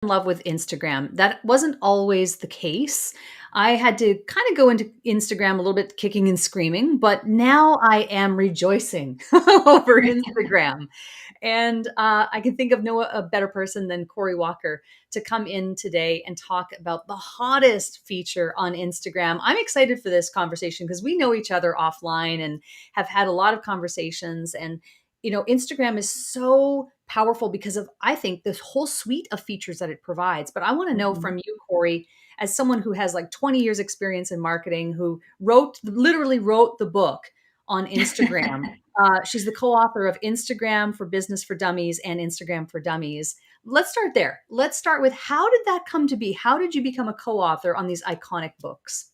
in love with Instagram. That wasn't always the case. I had to kind of go into Instagram a little bit kicking and screaming, but now I am rejoicing over Instagram. And I can think of no a better person than Corey Walker to come in today and talk about the hottest feature on Instagram. I'm excited for this conversation because we know each other offline and have had a lot of conversations. And Instagram is so powerful because of, I think, this whole suite of features that it provides. But I want to know Mhm. from you, Corey, as someone who has like 20 years experience in marketing, who literally wrote the book on Instagram. She's the co-author of Instagram for Business for Dummies and Instagram for Dummies. Let's start there. Let's start with, how did that come to be? How did you become a co-author on these iconic books?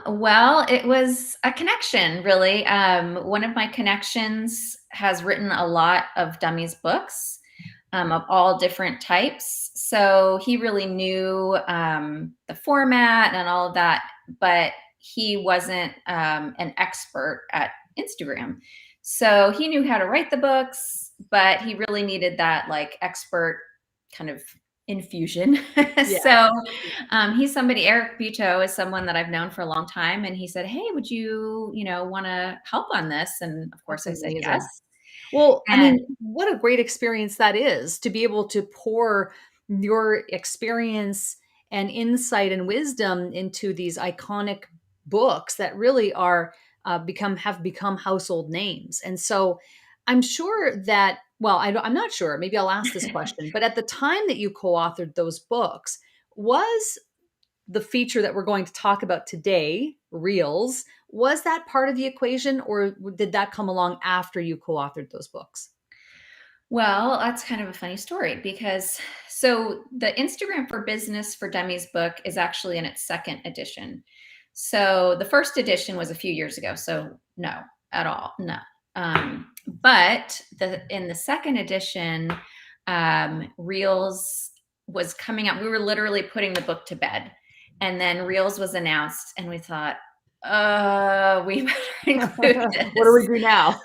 Well, it was a connection, really. One of my connections has written a lot of dummies books, of all different types. So he really knew the format and all of that, but he wasn't an expert at Instagram. So he knew how to write the books, but he really needed that like expert kind of infusion. Yeah. So he's somebody, Eric Buto is someone that I've known for a long time. And he said, hey, would you, want to help on this? And of course That's I said amazing. yes. Well, I And mean, what a great experience that is, to be able to pour your experience and insight and wisdom into these iconic books that really are have become household names. And so I'm sure that, well, I'm not sure. Maybe I'll ask this question. But at the time that you co-authored those books, was the feature that we're going to talk about today, Reels, was that part of the equation, or did that come along after you co-authored those books? well, that's kind of a funny story because so the Instagram for Business for Dummies book is actually in its second edition. So the first edition was a few years ago. So no, at all. No. But in the second edition, Reels was coming out. We were literally putting the book to bed. And then Reels was announced, and we thought, we better include What do we this. do now?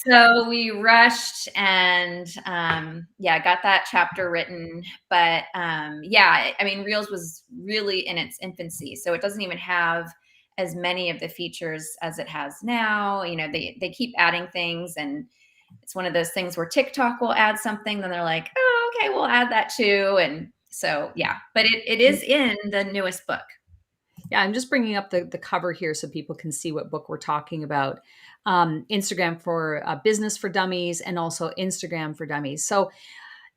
So we rushed and yeah, got that chapter written. But yeah, I mean, Reels was really in its infancy. So it doesn't even have as many of the features as it has now. They keep adding things, and it's one of those things where TikTok will add something, then they're like, oh, okay, we'll add that too. And so yeah, but it is in the newest book. Yeah, I'm just bringing up the cover here so people can see what book we're talking about. Instagram for Business for Dummies and also Instagram for Dummies. So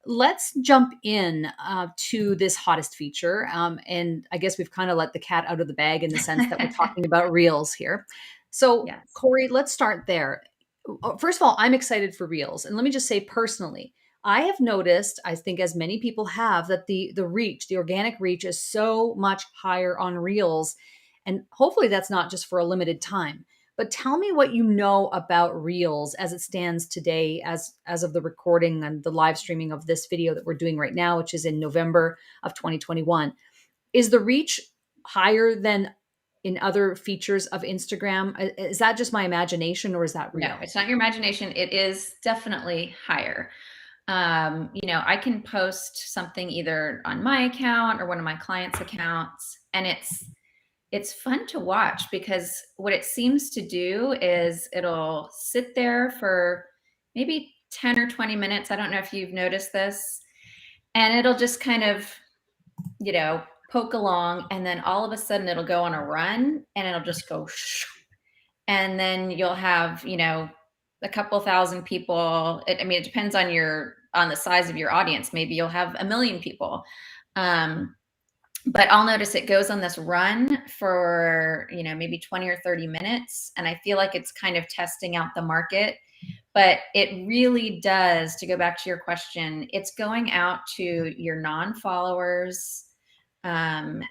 let's jump in to this hottest feature. And I guess we've kind of let the cat out of the bag in the sense that we're talking about Reels here. So, Yes. Corey, let's start there. First of all, I'm excited for Reels. And let me just say personally, I have noticed, I think as many people have, that the reach, the organic reach is so much higher on Reels. And hopefully that's not just for a limited time. But tell me what you know about Reels as it stands today, as of the recording and the live streaming of this video that we're doing right now, which is in November of 2021. Is the reach higher than in other features of Instagram? Is that just my imagination, or is that No, real? it's not your imagination. It is definitely higher. I can post something either on my account or one of my clients' accounts, and it's fun to watch because what it seems to do is it'll sit there for maybe 10 or 20 minutes. I don't know if you've noticed this, and it'll just kind of, poke along, and then all of a sudden it'll go on a run and it'll just go and then you'll have a couple thousand people. I mean, it depends on the size of your audience. Maybe you'll have 1 million people, but I'll notice it goes on this run for maybe 20 or 30 minutes, and I feel like it's kind of testing out the market. But it really does, to go back to your question, it's going out to your non-followers.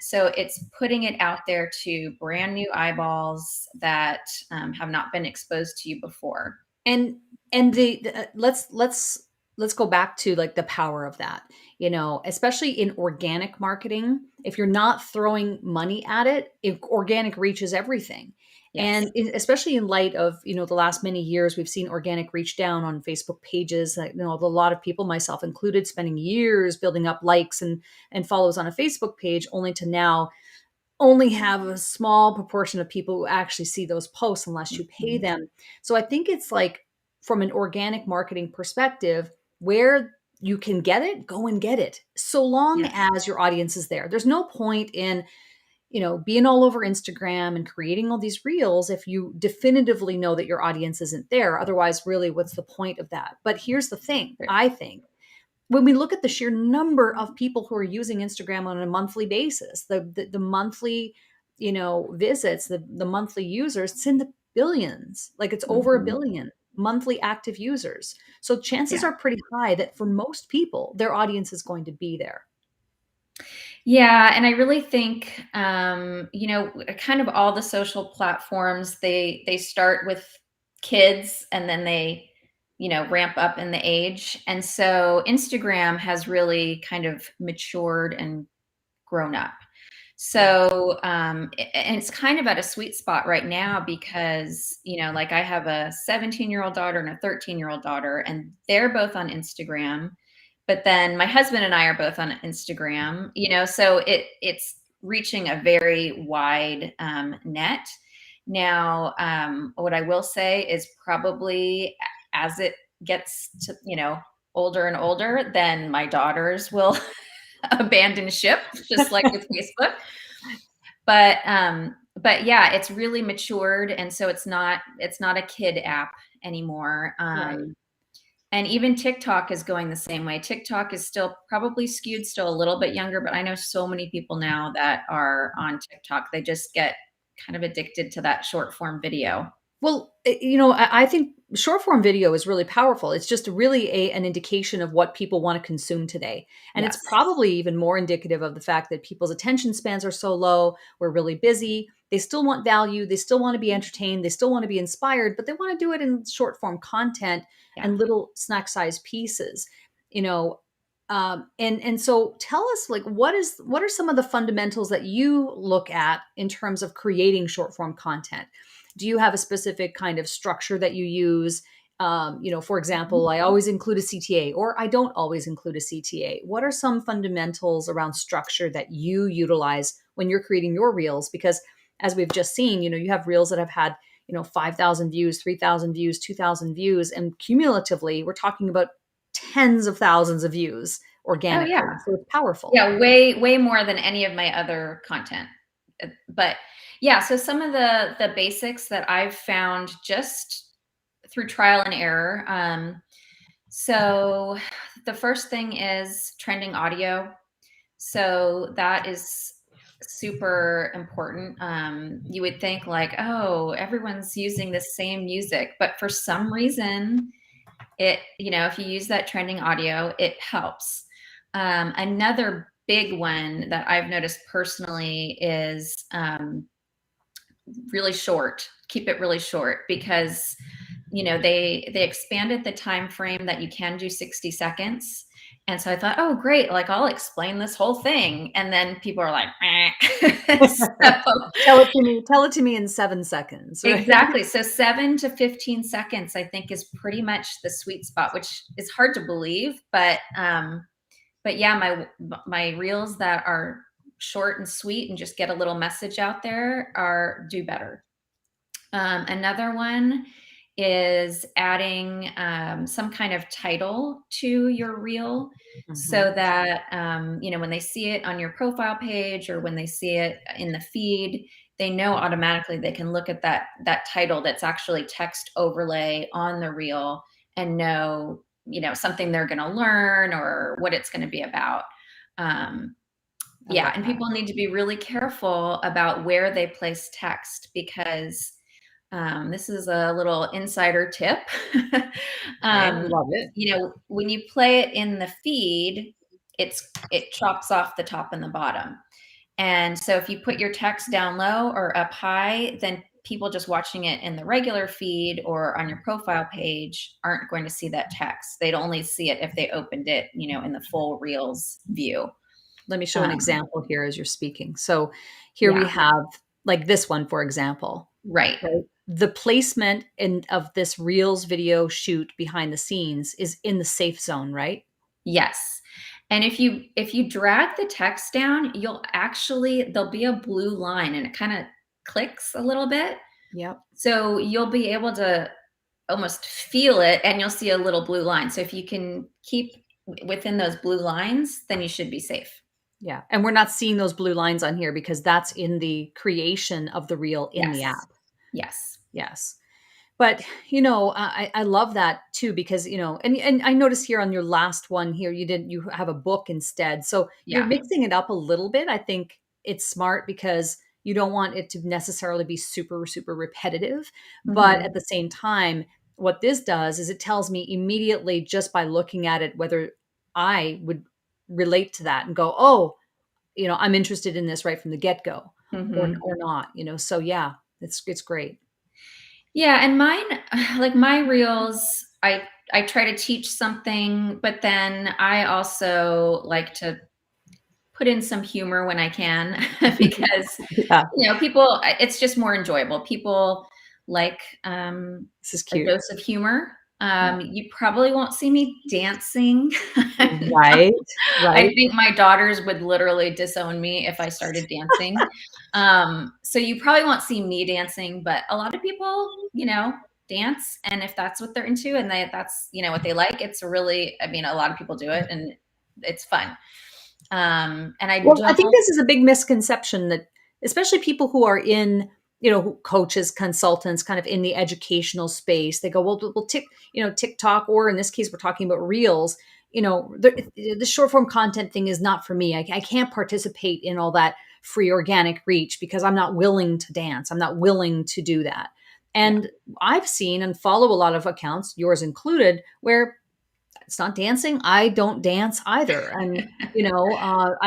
So it's putting it out there to brand new eyeballs that have not been exposed to you before. And let's let's go back to like the power of that, especially in organic marketing. If you're not throwing money at it, organic reaches everything. Yes. And especially in light of, the last many years, we've seen organic reach down on Facebook pages. Like, a lot of people, myself included, spending years building up likes and follows on a Facebook page, only to now only have a small proportion of people who actually see those posts unless you pay Mhm. them. So I think it's like, from an organic marketing perspective, where you can get it, go and get it. So long Yes. as your audience is there. There's no point in, being all over Instagram and creating all these reels if you definitively know that your audience isn't there. Otherwise, really, what's the point of that? But here's the thing, True. I think when we look at the sheer number of people who are using Instagram on a monthly basis, the monthly, visits, the monthly users, it's in the billions. Like, it's over a Mhm. billion monthly active users. So chances Yeah. are pretty high that for most people, their audience is going to be there. Yeah, and I really think, kind of all the social platforms, they start with kids and then they, ramp up in the age. And so Instagram has really kind of matured and grown up. Yeah. So, and it's kind of at a sweet spot right now because, like I have a 17-year-old daughter and a 13-year-old daughter, and they're both on Instagram. But then my husband and I are both on Instagram, so it's reaching a very wide net. Now, what I will say is probably as it gets to, older and older, then my daughters will abandon ship, just like with Facebook. But yeah, it's really matured, and so it's not a kid app anymore. Right. And even TikTok is going the same way. TikTok is still probably skewed still a little bit younger, but I know so many people now that are on TikTok. They just get kind of addicted to that short form video. Well, I think short form video is really powerful. It's just really an indication of what people want to consume today. And it's Yes. probably even more indicative of the fact that people's attention spans are so low. We're really busy. They still want value. They still want to be entertained. They still want to be inspired, but they want to do it in short form content Yeah. and little snack sized pieces, you know. And so tell us, like, what are some of the fundamentals that you look at in terms of creating short form content? Do you have a specific kind of structure that you use? For Mhm. example, I always include a CTA, or I don't always include a CTA. What are some fundamentals around structure that you utilize when you're creating your reels? Because as we've just seen, you have reels that have had, 5,000 views, 3,000 views, 2,000 views, and cumulatively, we're talking about tens of thousands of views Oh organically. yeah. So it's powerful. Yeah, way more than any of my other content. But yeah, so some of the basics that I've found just through trial and error. So the first thing is trending audio. So that is super important. You would think like, oh, everyone's using the same music, but for some reason, if you use that trending audio, it helps. Another big one that I've noticed personally is really short. Keep it really short because they expanded the time frame that you can do 60 seconds. And so I thought, oh great, like I'll explain this whole thing. And then people are like, so Tell it to me in 7 seconds, right? exactly. So 7 to 15 seconds, I think, is pretty much the sweet spot, which is hard to believe, but yeah, my reels that are short and sweet and just get a little message out there are do better. Another one is adding some kind of title to your reel so Mhm. that when they see it on your profile page or when they see it in the feed, they know automatically they can look at that title that's actually text overlay on the reel and know something they're going to learn or what it's going to be about. Um, I yeah, love and that. people need to be really careful about where they place text because this is a little insider tip. Okay, um, love it. when you play it in the feed, it chops off the top and the bottom. And so if you put your text down low or up high, then people just watching it in the regular feed or on your profile page aren't going to see that text. They'd only see it if they opened it, in the full Reels view. Let me show an Um, example here as you're speaking. So here we yeah, have like this one, for example, right. right? The placement of this Reels video shoot behind the scenes is in the safe zone, right? Yes. And if you drag the text down, there'll be a blue line and it kind of clicks a little bit. Yep. So you'll be able to almost feel it and you'll see a little blue line. So if you can keep within those blue lines, then you should be safe. Yeah. And we're not seeing those blue lines on here because that's in the creation of the reel in the Yes. app. Yes. Yes. But, I love that too because, and I noticed here on your last one here, you have a book instead. So you're Yeah. mixing it up a little bit. I think it's smart because you don't want it to necessarily be super, super repetitive. But Mhm. at the same time, what this does is it tells me immediately just by looking at it whether I would relate to that and go, oh, I'm interested in this right from the get-go Mhm. or not, So yeah, it's great. Yeah, and mine, like my reels, I try to teach something, but then I also like to put in some humor when I can because Yeah, people, it's just more enjoyable. People like this is a cute. dose of humor. Yeah. You probably won't see me dancing. Right, I right. think my daughters would literally disown me if I started dancing. So you probably won't see me dancing, but a lot of people, dance. And if that's what they're into and that's, what they like, it's really, I mean, a lot of people do it and it's fun. And I Well, I don't, think this is a big misconception that especially people who are in, coaches, consultants, kind of in the educational space, they go, well, TikTok, or in this case, we're talking about reels. The short form content thing is not for me. I can't participate in all that free organic reach because I'm not willing to dance. I'm not willing to do that. yeah. And I've seen and follow a lot of accounts, yours included, where it's not dancing. I don't dance either. And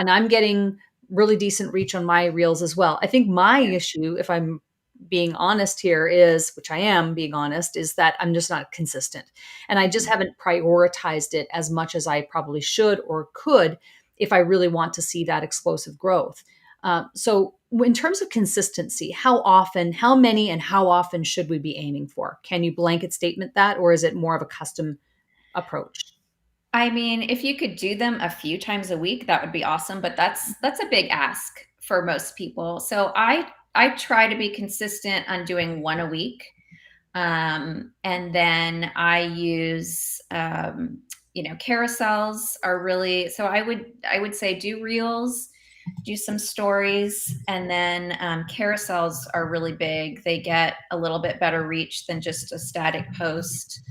I'm getting really decent reach on my reels as well. I think my Yeah. issue, if I'm being honest here, is, which I am being honest, is that I'm just not consistent. And I just Mhm. haven't prioritized it as much as I probably should or could if I really want to see that explosive growth. So, in terms of consistency, how often, how many, and how often should we be aiming for? Can you blanket statement that, or is it more of a custom approach? I mean, if you could do them a few times a week, that would be awesome, but that's a big ask for most people. So I try to be consistent on doing one a week. And then I use carousels are really, so I would say do reels, do some stories, and then carousels are really big. They get a little bit better reach than just a static post.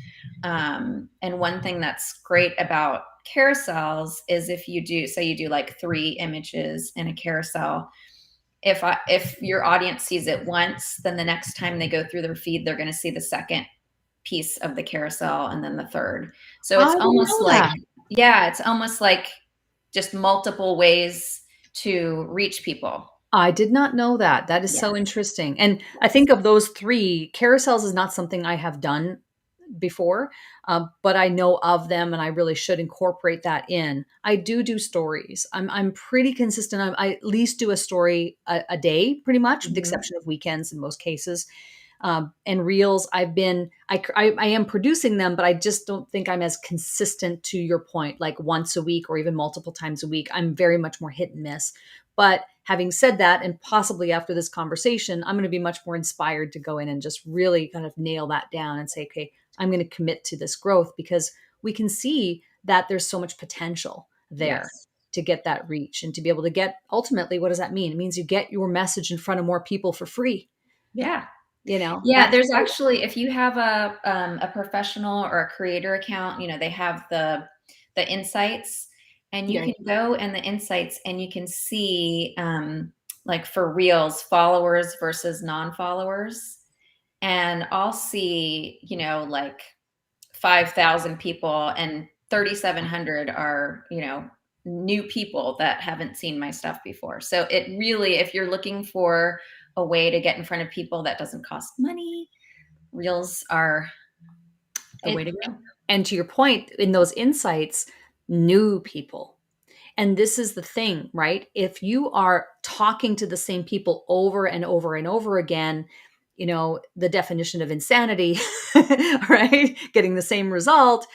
And one thing that's great about carousels is if you do, say you do like 3 images in a carousel, if your audience sees it once, then the next time they go through their feed, they're going to see the second piece of the carousel and then the third. So I it's didn't almost know like, that. yeah, it's almost like just multiple ways to reach people. I did not know that. That is so Yes. interesting. And I Yes. think of those three, carousels is not something I have done before, but I know of them and I really should incorporate that in. I do stories. I'm pretty consistent. I at least do a story a day, pretty much, with the Mhm. exception of weekends in most cases. And reels, I am producing them, but I just don't think I'm as consistent to your point, like once a week or even multiple times a week. I'm very much more hit and miss. But having said that, and possibly after this conversation, I'm going to be much more inspired to go in and just really kind of nail that down and say, okay, I'm going to commit to this growth because we can see that there's so much potential there Yes. to get that reach and to be able to get ultimately, what does that mean? It means you get your message in front of more people for free. Yeah. Yeah, That's there's so, actually, if you have a professional or a creator account, they have the insights, and you yeah. can go in the insights and you can see like for reels, followers versus non-followers. And I'll see, like 5,000 people and 3,700 are, new people that haven't seen my stuff before. So it really, if you're looking for a way to get in front of people that doesn't cost money, reels are the way It, to go. and to your point, in those insights, new people. And this is the thing, right? If you are talking to the same people over and over and over again, the definition of insanity, right? Getting the same result,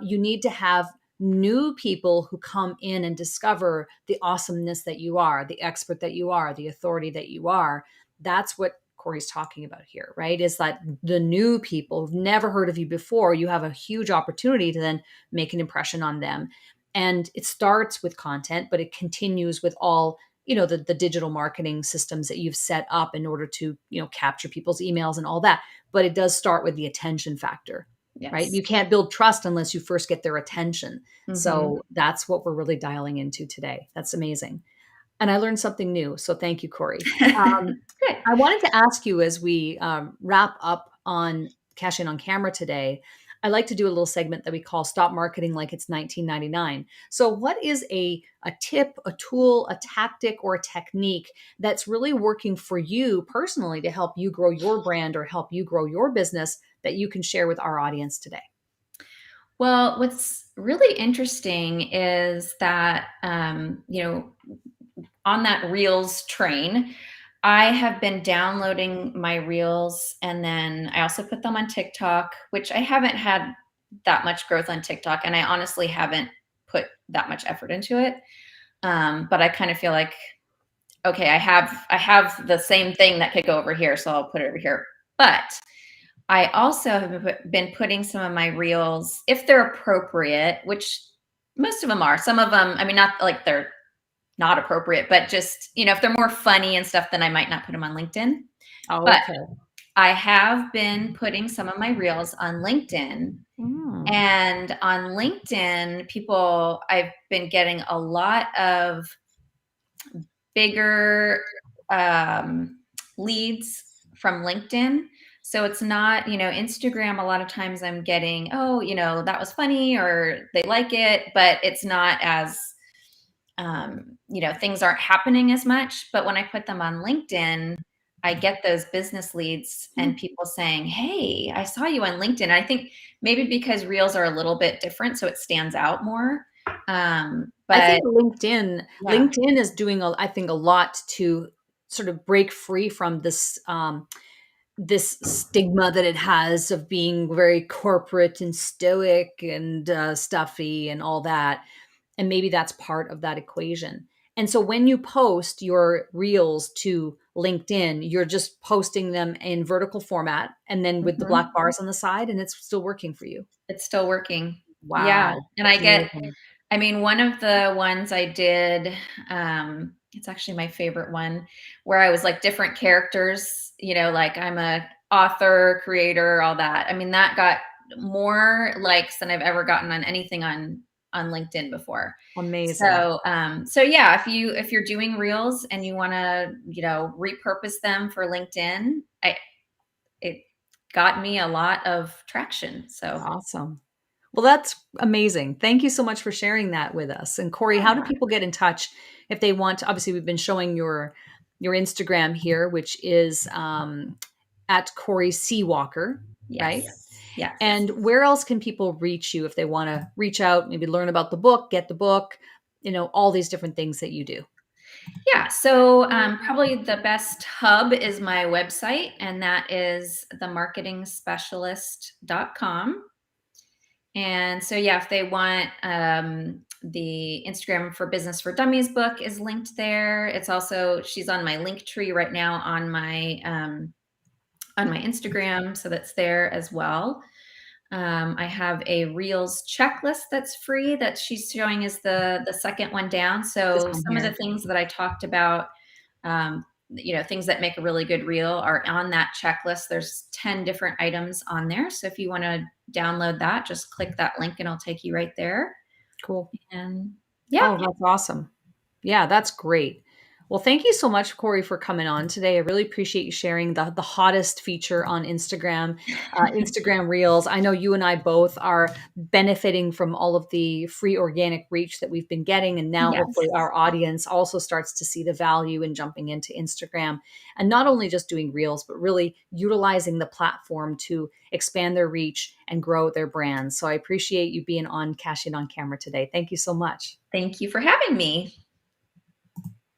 you need to have new people who come in and discover the awesomeness that you are, the expert that you are, the authority that you are. That's what Corey's talking about here, right? Is that the new people who've never heard of you before, you have a huge opportunity to then make an impression on them. And it starts with content, but it continues with all the digital marketing systems that you've set up in order to capture people's emails and all that. But it does start with the attention factor, right? Yes. You can't build trust unless you first get their attention. Mm-hmm. So that's what we're really dialing into today. That's amazing. And I learned something new. So thank you, Corey. Good. I wanted to ask you, as we wrap up on Cash In on Camera today, I like to do a little segment that we call Stop Marketing Like It's 1999. So what is a tip, a tool, a tactic, or a technique that's really working for you personally to help you grow your brand or help you grow your business that you can share with our audience today? Well, what's really interesting is that, on that Reels train, I have been downloading my Reels, and then I also put them on TikTok, which I haven't had that much growth on TikTok, and I honestly haven't put that much effort into it. But I kind of feel like, okay, I have the same thing that could go over here, so I'll put it over here. But I also have been putting some of my reels, if they're appropriate, which most of them are. Some of them, I mean, not like they're not appropriate, but just, if they're more funny and stuff, then I might not put them on LinkedIn. Oh, But okay. I have been putting some of my reels on LinkedIn. Mm. And on LinkedIn, I've been getting a lot of bigger leads from LinkedIn. So it's not, Instagram, a lot of times I'm getting, oh, that was funny or they like it, but it's not as, things aren't happening as much. But when I put them on LinkedIn, I get those business leads and people saying, hey, I saw you on LinkedIn. I think maybe because reels are a little bit different, so it stands out more. I But think LinkedIn yeah. LinkedIn is doing I think a lot to sort of break free from this stigma that it has of being very corporate and stoic and stuffy and all that. And maybe that's part of that equation. And so when you post your reels to LinkedIn, you're just posting them in vertical format and then with the black Mhm. bars on the side, and it's still working for you. It's still working. Yeah, Wow, and that's amazing. I mean, one of the ones I did, it's actually my favorite one, where I was like different characters, like I'm a author, creator, all that. I mean, that got more likes than I've ever gotten on anything on LinkedIn before. Amazing. So yeah, if you're doing reels and you want to, repurpose them for LinkedIn, it got me a lot of traction. So Awesome. Well, that's amazing. Thank you so much for sharing that with us. And Corey, how do yeah. people get in touch if they want to? Obviously, we've been showing your Instagram here, which is at Corey C. Walker, right? Yes. Yes. And where else can people reach you if they want to reach out, maybe learn about the book, get the book, all these different things that you do? Yeah. So probably the best hub is my website, and that is themarketingspecialist.com. And so, yeah, if they want the Instagram for Business for Dummies book is linked there. It's also, she's on my link tree right now on my Instagram. So that's there as well. I have a Reels checklist that's free that she's showing is the second one down. This So one some of the here. things that I talked about, things that make a really good reel are on that checklist. There's 10 different items on there. So if you want to download that, just click that link and it'll take you right there. Cool. And yeah, Oh, that's awesome. Yeah, that's great. Well, thank you so much, Corey, for coming on today. I really appreciate you sharing the hottest feature on Instagram, Instagram Reels. I know you and I both are benefiting from all of the free organic reach that we've been getting. And now hopefully Yes. our audience also starts to see the value in jumping into Instagram and not only just doing Reels, but really utilizing the platform to expand their reach and grow their brands. So I appreciate you being on Cash In on Camera today. Thank you so much. Thank you for having me.